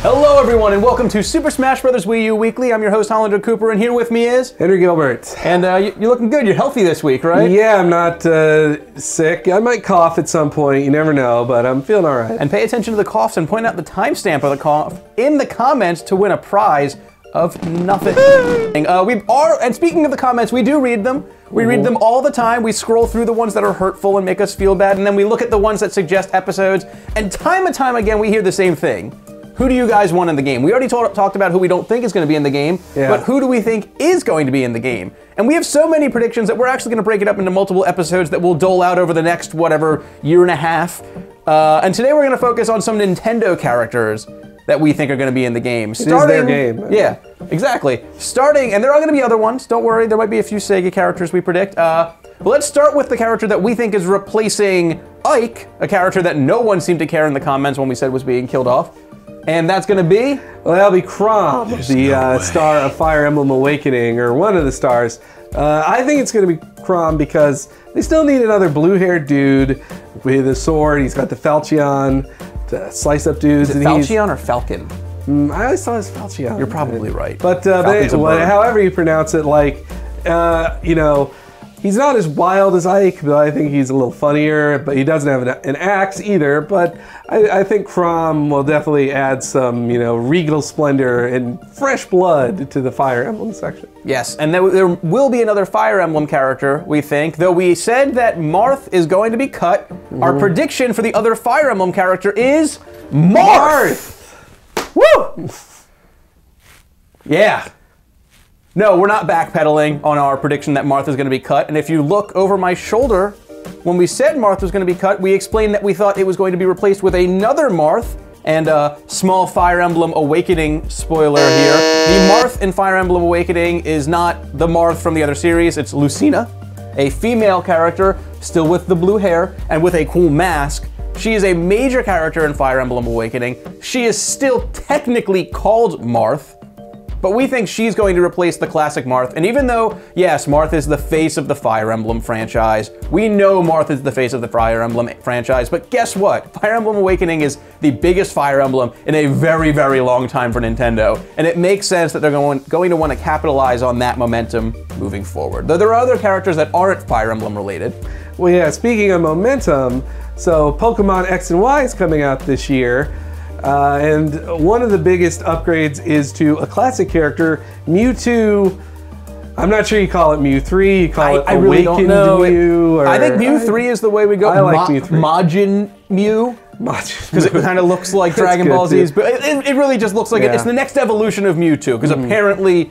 Hello everyone and welcome to Super Smash Bros. Wii U Weekly. I'm your host Hollander Cooper and here with me is... Henry Gilbert. And you're looking good. You're healthy this week, right? Yeah, I'm not sick. I might cough at some point. You never know, but I'm feeling all right. And pay attention to the coughs and point out the timestamp of the cough in the comments to win a prize of nothing. And speaking of the comments, we do read them. We read them all the time. We scroll through the ones that are hurtful and make us feel bad, and then we look at the ones that suggest episodes, and time again we hear the same thing. Who do you guys want in the game? We already talked about who we don't think is going to be in the game, but who do we think is going to be in the game? And we have so many predictions that we're actually going to break it up into multiple episodes that we'll dole out over the next, whatever, year and a half. And today we're going to focus on some Nintendo characters that we think are going to be in the game. It is their game. Yeah, exactly. Starting, and there are going to be other ones, don't worry, there might be a few Sega characters we predict. But let's start with the character that we think is replacing Ike, a character that no one seemed to care in the comments when we said was being killed off. And that's going to be? Well, that'll be Chrom, the star of Fire Emblem Awakening, or one of the stars. I think it's going to be Chrom because they still need another blue-haired dude with a sword. He's got the Falchion to slice up dudes. Is it Falchion or Falcon? I always thought it was Falchion. You're probably right. But however you pronounce it, like, you know, he's not as wild as Ike, but I think he's a little funnier, but he doesn't have an axe either, but I think Chrom will definitely add some, you know, regal splendor and fresh blood to the Fire Emblem section. Yes, and there will be another Fire Emblem character, we think, though we said that Marth is going to be cut. Our prediction for the other Fire Emblem character is Marth! Woo! Yeah. No, we're not backpedaling on our prediction that Marth is going to be cut, and if you look over my shoulder, when we said Marth was going to be cut, we explained that we thought it was going to be replaced with another Marth, and small Fire Emblem Awakening spoiler here. The Marth in Fire Emblem Awakening is not the Marth from the other series, it's Lucina, a female character, still with the blue hair, and with a cool mask. She is a major character in Fire Emblem Awakening. She is still technically called Marth, but we think she's going to replace the classic Marth. And even though, yes, Marth is the face of the Fire Emblem franchise, we know Marth is the face of the Fire Emblem franchise, but guess what? Fire Emblem Awakening is the biggest Fire Emblem in a very, very long time for Nintendo, and it makes sense that they're going to want to capitalize on that momentum moving forward. Though there are other characters that aren't Fire Emblem related. Well, yeah, speaking of momentum, so Pokemon X and Y is coming out this year. And one of the biggest upgrades is to a classic character, Mewtwo. I'm not sure you call it Mew 3, you call it Awakened really don't know. Mew. Or, I think Mew 3 is the way we go. I like Mew 3. Majin Mew. Because it kind of looks like Dragon Ball Z's, but it really just looks like it's the next evolution of Mewtwo, because apparently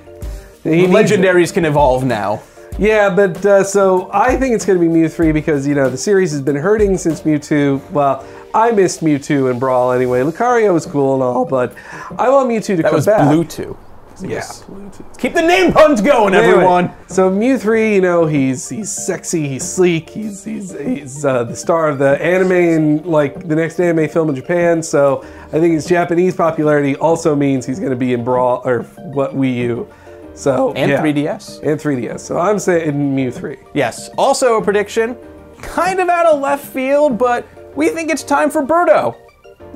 legendaries can evolve now. Yeah, but so I think it's going to be Mew 3 because, you know, the series has been hurting since Mew 2. Well, I missed Mewtwo in Brawl anyway. Lucario was cool and all, but I want Mewtwo to come back. That was Bluetooth. Yeah, Bluetooth. Keep the name puns going, everyone! So Mew 3, you know, he's sexy, he's sleek, he's the star of the anime and, like, the next anime film in Japan, so I think his Japanese popularity also means he's going to be in Brawl, or what, Wii U. So, and 3DS. And 3DS. So I'm saying Mew 3. Yes. Also a prediction, kind of out of left field, but we think it's time for Birdo.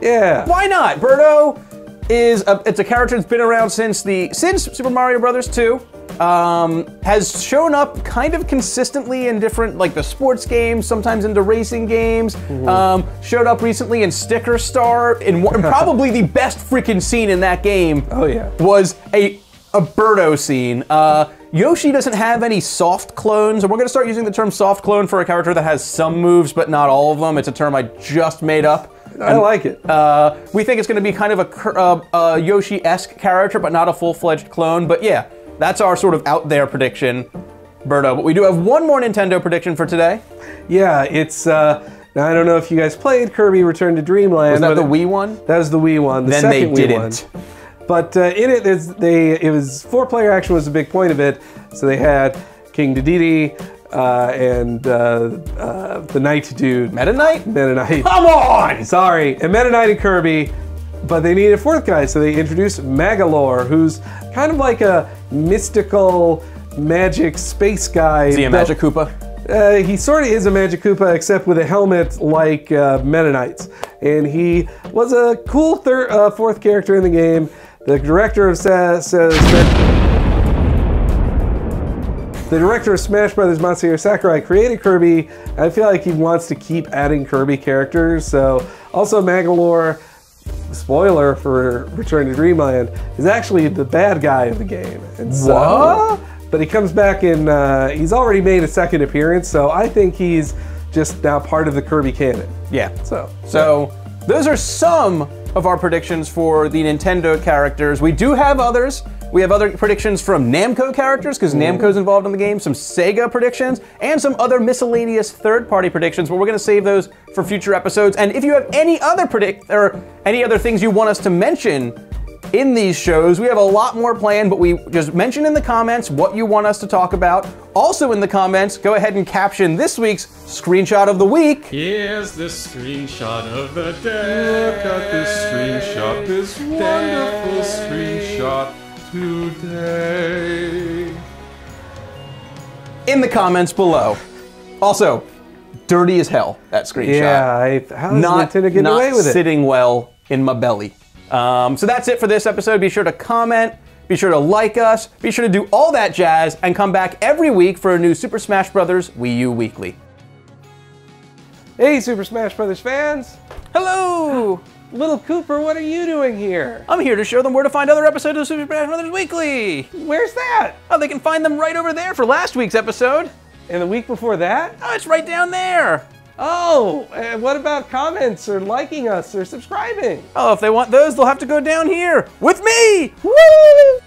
Yeah. Why not? Birdo is it's a character that's been around since Super Mario Bros. 2. Has shown up kind of consistently in different, like the sports games, sometimes into racing games. Showed up recently in Sticker Star. Probably the best freaking scene in that game. Oh yeah. Was a Birdo scene. Yoshi doesn't have any soft clones, and we're going to start using the term soft clone for a character that has some moves, but not all of them. It's a term I just made up. I like it. We think it's going to be kind of a Yoshi-esque character, but not a full-fledged clone. But yeah, that's our sort of out there prediction, Birdo. But we do have one more Nintendo prediction for today. Yeah, it's... now, I don't know if you guys played Kirby Return to Dreamland. Was that the Wii one? That was the Wii one. The then second they Wii didn't. One. But in it, it was 4-player action was a big point of it. So they had King Dedede and the Knight dude. Meta Knight? Meta Knight. Come on! Sorry, and Meta Knight and Kirby, but they needed a fourth guy, so they introduced Magalore, who's kind of like a mystical magic space guy. Is he a Magic Koopa? He sort of is a Magic Koopa, except with a helmet like Meta Knight's. And he was a cool fourth character in the game. The director of Smash Bros. Masahiro Sakurai created Kirby. I feel like he wants to keep adding Kirby characters. So, also Magolor, spoiler for Return to Dreamland, is actually the bad guy of the game. And so, What? But he comes back and he's already made a second appearance, so I think he's just now part of the Kirby canon. Yeah. So those are some of our predictions for the Nintendo characters. We do have others. We have other predictions from Namco characters, because Namco's involved in the game, some Sega predictions, and some other miscellaneous third-party predictions, but we're gonna save those for future episodes. And if you have any other any other things you want us to mention in these shows, we have a lot more planned, but we just mention in the comments what you want us to talk about. Also in the comments, go ahead and caption this week's screenshot of the week. Here's the screenshot of the day. Look at this screenshot, this wonderful screenshot today. In the comments below. Also, dirty as hell, that screenshot. yeah, how does Nintendo get away with it? Not sitting well in my belly. So that's it for this episode. Be sure to comment, be sure to like us, be sure to do all that jazz, and come back every week for a new Super Smash Bros. Wii U Weekly. Hey, Super Smash Bros. Fans! Hello! Little Cooper, what are you doing here? I'm here to show them where to find other episodes of Super Smash Bros. Weekly. Where's that? Oh, they can find them right over there for last week's episode. And the week before that? Oh, it's right down there. Oh, and what about comments or liking us or subscribing? Oh, if they want those, they'll have to go down here with me. Woo!